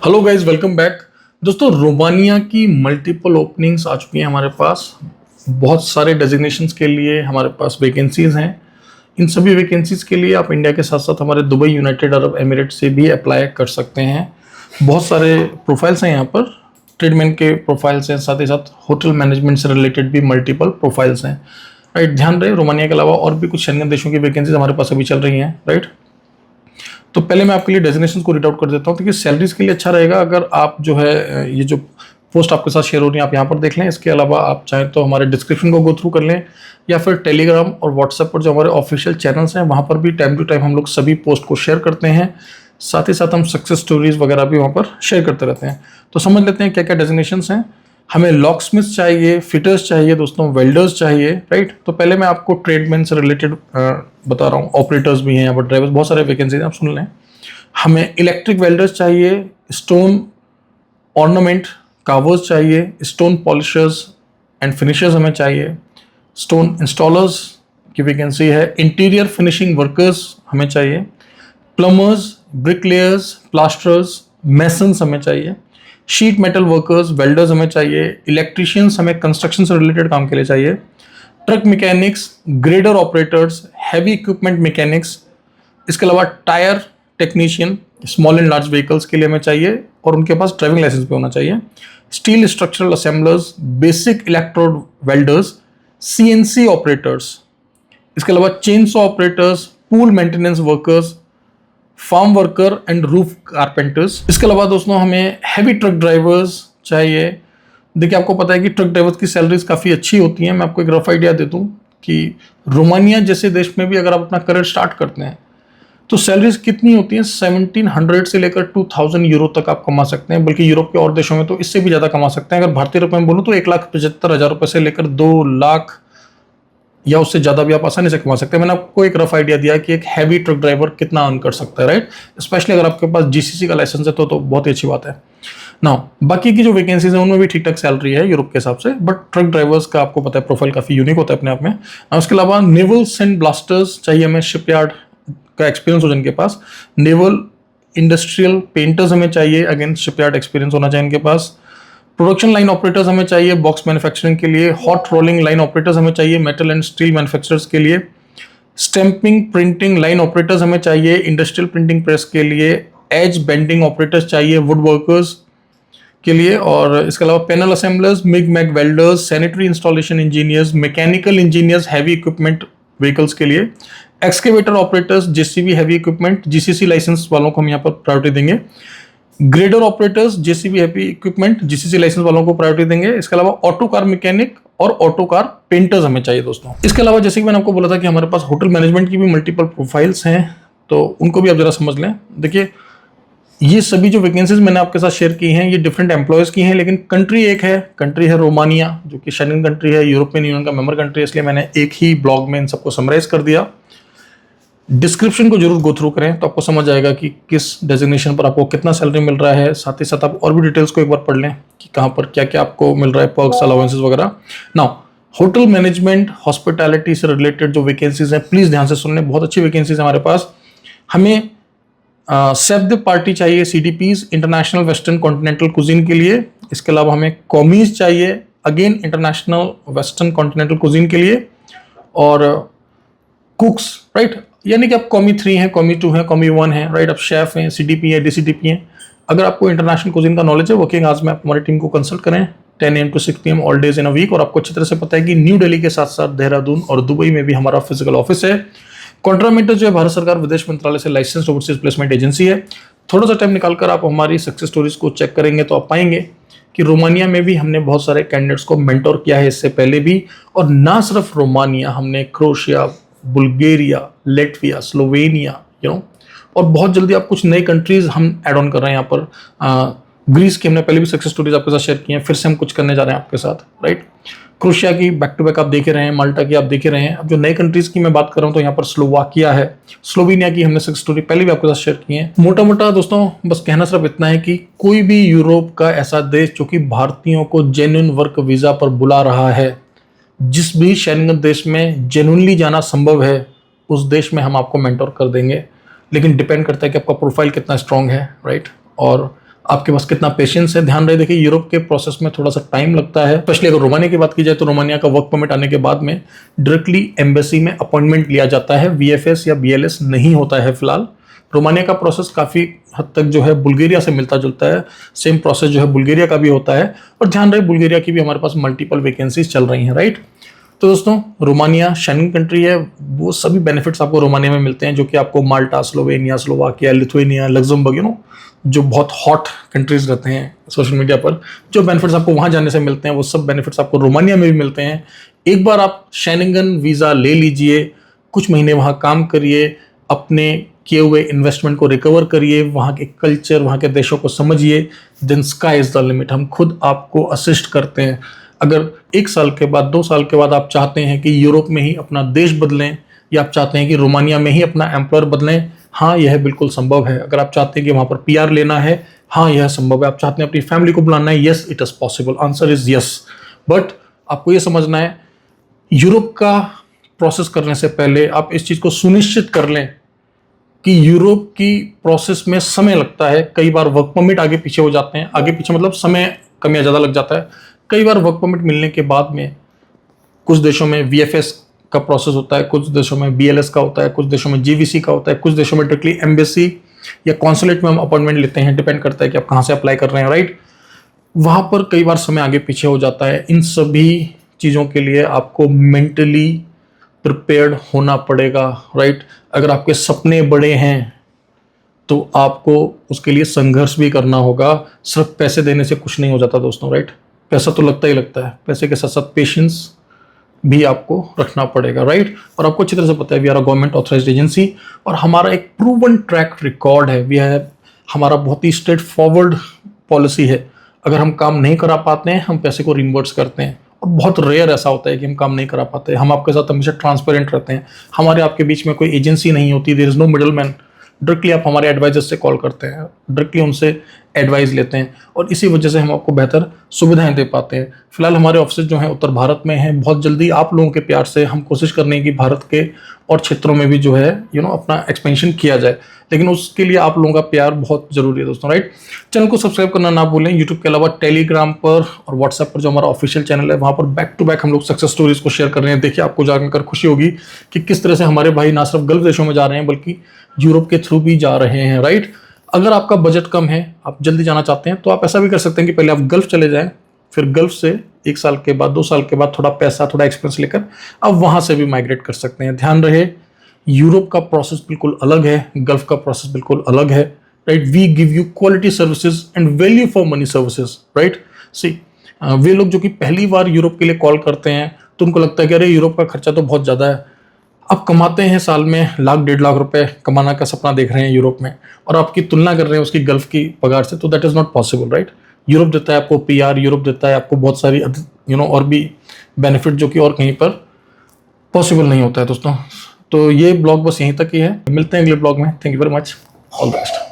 Hello guys, welcome back. दोस्तों, Romania की multiple openings आ चुकी हैं हमारे पास। बहुत सारे डेजिग्नेशंस के लिए हमारे पास वैकेंसीज हैं। इन सभी वैकेंसीज के लिए आप इंडिया के साथ साथ हमारे दुबई, यूनाइटेड अरब एमिरेट से भी अप्लाई कर सकते हैं। बहुत सारे प्रोफाइल्स हैं यहाँ पर। ट्रेडमैन के प्रोफाइल्स हैं, साथ ही साथ होटल मैनेजमेंट से रिलेटेड भी मल्टीपल प्रोफाइल्स हैं। राइट, ध्यान रहे, रोमानिया के अलावा और भी कुछ शेंगन देशों की वैकेंसीज हमारे पास अभी चल रही हैं। राइट, तो पहले मैं आपके लिए डेजिग्नेशन को रीड आउट कर देता हूँ, क्योंकि सैलरीज के लिए अच्छा रहेगा अगर आप जो है ये जो पोस्ट आपके साथ शेयर हो रही है आप यहाँ पर देख लें। इसके अलावा आप चाहें तो हमारे डिस्क्रिप्शन को गो थ्रू कर लें, या फिर टेलीग्राम और व्हाट्सएप पर जो हमारे ऑफिशियल चैनल्स हैं वहाँ पर भी टाइम टू टाइम हम लोग सभी पोस्ट को शेयर करते हैं। साथ ही साथ हम सक्सेस स्टोरीज वगैरह भी वहाँ पर शेयर करते रहते हैं। तो समझ लेते हैं क्या क्या डेजिग्नेशंस हैं। हमें लॉक स्मिथ्स चाहिए, फिटर्स चाहिए दोस्तों, वेल्डर्स चाहिए। राइट, तो पहले मैं आपको ट्रेडमैन से रिलेटेड बता रहा हूँ। ऑपरेटर्स भी हैं यहाँ पर, ड्राइवर्स, बहुत सारे वैकेंसी हैं, आप सुन लें। हमें इलेक्ट्रिक वेल्डर्स चाहिए, स्टोन ऑर्नामेंट कार्वर्स चाहिए, स्टोन पॉलिशर्स एंड फिनिशर्स हमें चाहिए, स्टोन इंस्टॉलर्स की वैकेंसी है, इंटीरियर फिनिशिंग वर्कर्स हमें चाहिए, प्लम्बर्स, ब्रिकलेयर्स, प्लास्टर्स, मेसन्स हमें चाहिए, शीट मेटल वर्कर्स, वेल्डर्स हमें चाहिए, इलेक्ट्रिशियंस हमें कंस्ट्रक्शन से रिलेटेड काम के लिए चाहिए, truck mechanics, grader operators, heavy equipment mechanics. इसके अलावा tyre technician small and large vehicles के लिए हमें चाहिए, और उनके पास ड्राइविंग लाइसेंस भी होना चाहिए, steel structural assemblers, basic electrode welders, CNC operators. इसके अलावा chainsaw operators, pool maintenance workers, farm worker and roof carpenters. इसके अलावा दोस्तों हमें हैवी ट्रक ड्राइवर्स चाहिए। देखिए, आपको पता है कि ट्रक ड्राइवर्स की सैलरीज काफ़ी अच्छी होती हैं। मैं आपको एक रफ आइडिया दे दूं कि रोमानिया जैसे देश में भी अगर आप अपना करियर स्टार्ट करते हैं तो सैलरीज कितनी होती हैं, 1700 से लेकर 2000 यूरो तक आप कमा सकते हैं। बल्कि यूरोप के और देशों में तो इससे भी ज़्यादा कमा सकते हैं। अगर भारतीय रुपए में बोलूँ तो 1,75,000 रुपये से लेकर 2 लाख या उससे ज़्यादा भी आप आसानी से कमा सकते हैं। मैंने आपको एक रफ आइडिया दिया कि एक हैवी ट्रक ड्राइवर कितना अर्न कर सकता है। राइट, स्पेशली अगर आपके पास जीसीसी का लाइसेंस है तो बहुत ही अच्छी बात है ना। बाकी की जो वैकेंसीज हैं उनमें भी ठीक ठाक सैलरी है यूरोप के हिसाब से, बट ट्रक ड्राइवर्स का आपको पता है प्रोफाइल काफ़ी यूनिक होता है अपने आप में। उसके अलावा नेवल सेंड ब्लास्टर्स चाहिए हमें, शिपयार्ड का एक्सपीरियंस हो जिनके पास। नेवल इंडस्ट्रियल पेंटर्स हमें चाहिए, अगेन शिपयार्ड एक्सपीरियंस होना चाहिए इनके पास। प्रोडक्शन लाइन ऑपरेटर्स हमें चाहिए बॉक्स मैन्युफैक्चरिंग के लिए। हॉट रोलिंग लाइन ऑपरेटर्स हमें चाहिए मेटल एंड स्टील मैन्युफैक्चरर्स के लिए। स्टैंपिंग प्रिंटिंग लाइन ऑपरेटर्स हमें चाहिए इंडस्ट्रियल प्रिंटिंग प्रेस के लिए। एज बेंडिंग ऑपरेटर्स चाहिए वुड वर्कर्स के लिए। और इसके अलावा panel assemblers, MIG MAG welders, sanitary installation engineers, mechanical engineers heavy equipment vehicles के लिए। Excavator operators, JCB heavy equipment, GCC licence वालों को हम यहाँ पर प्रायोरिटी देंगे। Grader operators, JCB heavy equipment, GCC licence वालों को प्रायोरिटी देंगे। इसके अलावा ऑटो कार मैकेनिक और ऑटो कार पेंटर्स हमें चाहिए दोस्तों। इसके अलावा जैसे कि मैंने आपको बोला था कि हमारे पास होटल मैनेजमेंट की भी मल्टीपल प्रोफाइल्स हैं, तो उनको भी आप जरा समझ लें। देखिए, ये सभी जो वैकेंसीज मैंने आपके साथ शेयर की हैं ये डिफरेंट एम्प्लॉयज़ की हैं, लेकिन कंट्री एक है। कंट्री है रोमानिया, जो कि शेंगन कंट्री है, यूरोपियन यूनियन का मेंबर कंट्री है, इसलिए मैंने एक ही ब्लॉग में इन सबको समराइज कर दिया। डिस्क्रिप्शन को जरूर गो थ्रू करें तो आपको समझ आएगा कि किस डेजिग्नेशन पर आपको कितना सैलरी मिल रहा है। साथ ही साथ आप और भी डिटेल्स को एक बार पढ़ लें कि कहाँ पर क्या क्या आपको मिल रहा है, पर्क्स, अलाउंसेस वगैरह। नाउ, होटल मैनेजमेंट, हॉस्पिटैलिटी से रिलेटेड जो वैकेंसीज हैं प्लीज़ ध्यान से सुन लें, बहुत अच्छी वैकेंसीज हमारे पास। हमें सेफ पार्टी चाहिए, सीडीपीज, इंटरनेशनल वेस्टर्न कॉन्टिनेंटल कुजीन के लिए। इसके अलावा हमें कॉमीज चाहिए, again international western continental cuisine के लिए। और कुक्स, राइट, यानी कि आप कॉमी 3 हैं, कॉमी 2 हैं, कॉमी 1 है। राइट, आप शेफ हैं, सीडीपी है, डीसीडीपी हैं। अगर आपको इंटरनेशनल कुजीन का नॉलेज है, वर्किंग आवर्स में आप हमारी टीम को कंसल्ट करें 10 AM to 6 PM all days in a week. और आपको अच्छी तरह से पता है कि न्यू दिल्ली के साथ साथ देहरादून और दुबई में भी हमारा फिजिकल ऑफिस है। कॉन्ट्रामेंटर जो है भारत सरकार विदेश मंत्रालय से लाइसेंस ओवरसीज प्लेसमेंट एजेंसी है। थोड़ा सा टाइम निकालकर आप हमारी सक्सेस स्टोरीज को चेक करेंगे तो आप पाएंगे कि रोमानिया में भी हमने बहुत सारे कैंडिडेट्स को मेंटोर किया है इससे पहले भी। और ना सिर्फ रोमानिया, हमने क्रोएशिया, बुल्गारिया, लेटविया, स्लोवेनिया, और बहुत जल्दी आप कुछ नई कंट्रीज हम ऐड ऑन कर रहे हैं यहाँ पर। ग्रीस की हमने पहले भी सक्सेस स्टोरीज आपके साथ शेयर की हैं, फिर से हम कुछ करने जा रहे हैं आपके साथ। राइट, क्रोएशिया की बैक टू बैक आप देखे रहे हैं, माल्टा की आप देखे रहे हैं। अब जो नई कंट्रीज की मैं बात कर रहा हूँ तो यहाँ पर स्लोवाकिया है, स्लोवेनिया की हमने सक्सेस स्टोरी पहले भी आपके साथ शेयर की है। मोटा मोटा दोस्तों बस कहना सिर्फ इतना है कि कोई भी यूरोप का ऐसा देश जो कि भारतीयों को जेन्युइन वर्क वीजा पर बुला रहा है, जिस भी शेंगन देश में जेन्युइनली जाना संभव है, उस देश में हम आपको मेंटोर कर देंगे। लेकिन डिपेंड करता है कि आपका प्रोफाइल कितना स्ट्रांग है। राइट, और आपके पास कितना पेशेंस है। ध्यान रहे, देखिए यूरोप के प्रोसेस में थोड़ा सा टाइम लगता है, स्पेशली अगर रोमानिया की बात की जाए तो रोमानिया का वर्क परमिट आने के बाद में डायरेक्टली एम्बेसी में अपॉइंटमेंट लिया जाता है, वीएफएस या बीएलएस नहीं होता है फिलहाल। रोमानिया का प्रोसेस काफ़ी हद तक जो है बुल्गारिया से मिलता जुलता है, सेम प्रोसेस जो है बुल्गारिया का भी होता है। और ध्यान रहे, बुल्गारिया की भी हमारे पास मल्टीपल वैकेंसीज चल रही हैं, राइट। तो दोस्तों, रोमानिया शेंगन कंट्री है, वो सभी बेनिफिट्स आपको रोमानिया में मिलते हैं जो कि आपको माल्टा, स्लोवेनिया, स्लोवाकिया, लिथुएनिया, लग्जमबर्ग, जो बहुत हॉट कंट्रीज रहते हैं सोशल मीडिया पर, जो बेनिफिट्स आपको वहां जाने से मिलते हैं वो सब बेनिफिट्स आपको रोमानिया में भी मिलते हैं। एक बार आप शेंगन वीज़ा ले लीजिए, कुछ महीने वहां काम करिए, अपने किए हुए इन्वेस्टमेंट को रिकवर करिए, वहाँ के कल्चर, वहाँ के देशों को समझिए, then sky is the limit. हम खुद आपको असिस्ट करते हैं। अगर 1 साल के बाद, 2 साल के बाद आप चाहते हैं कि यूरोप में ही अपना देश बदलें, या आप चाहते हैं कि रोमानिया में ही अपना एम्प्लॉयर बदलें, हाँ यह बिल्कुल संभव है। अगर आप चाहते हैं कि वहाँ पर पीआर लेना है, हाँ यह संभव है। आप चाहते हैं अपनी फैमिली को बुलाना है, yes it is possible, answer is yes. But आपको ये समझना है, यूरोप का प्रोसेस करने से पहले आप इस चीज़ को सुनिश्चित कर लें कि यूरोप की प्रोसेस में समय लगता है। कई बार वर्क परमिट आगे पीछे हो जाते हैं, आगे पीछे मतलब समय कम या ज़्यादा लग जाता है। कई बार वर्क परमिट मिलने के बाद में कुछ देशों में वीएफएस का प्रोसेस होता है, कुछ देशों में बीएलएस का होता है, कुछ देशों में जीवीसी का होता है, कुछ देशों में डायरेक्टली एम्बेसी या कॉन्सुलेट में हम अपॉइंटमेंट लेते हैं, डिपेंड करता है कि आप कहाँ से अप्लाई कर रहे हैं, राइट। वहाँ पर कई बार समय आगे पीछे हो जाता है। इन सभी चीज़ों के लिए आपको मेंटली प्रिपेयर्ड होना पड़ेगा, राइट। अगर आपके सपने बड़े हैं तो आपको उसके लिए संघर्ष भी करना होगा। सिर्फ पैसे देने से कुछ नहीं हो जाता दोस्तों, राइट। पैसा तो लगता ही लगता है, पैसे के साथ साथ पेशेंस भी आपको रखना पड़ेगा, राइट। और आपको अच्छी तरह से पता है, we are a government authorised agency और हमारा एक प्रूवन ट्रैक रिकॉर्ड है। वी है, हमारा बहुत ही स्ट्रेट फॉरवर्ड पॉलिसी है। अगर हम काम नहीं करा पाते हैं, हम पैसे को रिइंबर्स करते हैं। और बहुत रेयर ऐसा होता है कि हम काम नहीं करा पाते। हम आपके साथ हमेशा ट्रांसपेरेंट रहते हैं। हमारे आपके बीच में कोई एजेंसी नहीं होती, there is no middle man. Directly आप हमारे एडवाइजर से कॉल करते हैं, डायरेक्टली उनसे एडवाइस लेते हैं और इसी वजह से हम आपको बेहतर सुविधाएं दे पाते हैं। फिलहाल हमारे ऑफिस जो हैं उत्तर भारत में हैं। बहुत जल्दी आप लोगों के प्यार से हम कोशिश कर रहे हैं कि भारत के और क्षेत्रों में भी जो है अपना एक्सपेंशन किया जाए, लेकिन उसके लिए आप लोगों का प्यार बहुत जरूरी है दोस्तों, राइट। चैनल को सब्सक्राइब करना ना भूलें। यूट्यूब के अलावा टेलीग्राम पर और व्हाट्सएप पर जो हमारा ऑफिशियल चैनल है, वहाँ पर बैक टू बैक हम लोग सक्सेस स्टोरीज को शेयर कर रहे हैं। देखिए, आपको जानकर खुशी होगी कि किस तरह से हमारे भाई ना सिर्फ गल्फ देशों में जा रहे हैं बल्कि यूरोप के थ्रू भी जा रहे हैं, राइट। अगर आपका बजट कम है, आप जल्दी जाना चाहते हैं, तो आप ऐसा भी कर सकते हैं कि पहले आप गल्फ चले जाएं, फिर गल्फ से 1 साल के बाद, 2 साल के बाद थोड़ा पैसा, थोड़ा एक्सपेंस लेकर आप वहां से भी माइग्रेट कर सकते हैं। ध्यान रहे, यूरोप का प्रोसेस बिल्कुल अलग है, गल्फ का प्रोसेस बिल्कुल अलग है, right. We give you quality services and value for money services, right. See, वे लोग जो कि पहली बार यूरोप के लिए कॉल करते हैं तो उनको लगता है कि अरे यूरोप का खर्चा तो बहुत ज़्यादा है। आप कमाते हैं साल में 1,00,000-1,50,000 रुपए, कमाना का सपना देख रहे हैं यूरोप में, और आपकी तुलना कर रहे हैं उसकी गल्फ की पगार से, तो that is not possible, right. Europe देता है आपको पीआर, यूरोप देता है आपको बहुत सारी और भी बेनिफिट जो कि और कहीं पर पॉसिबल नहीं होता है दोस्तों। तो ये ब्लॉग बस यहीं तक ही है। मिलते हैं अगले ब्लॉग में। Thank you very much, all the best.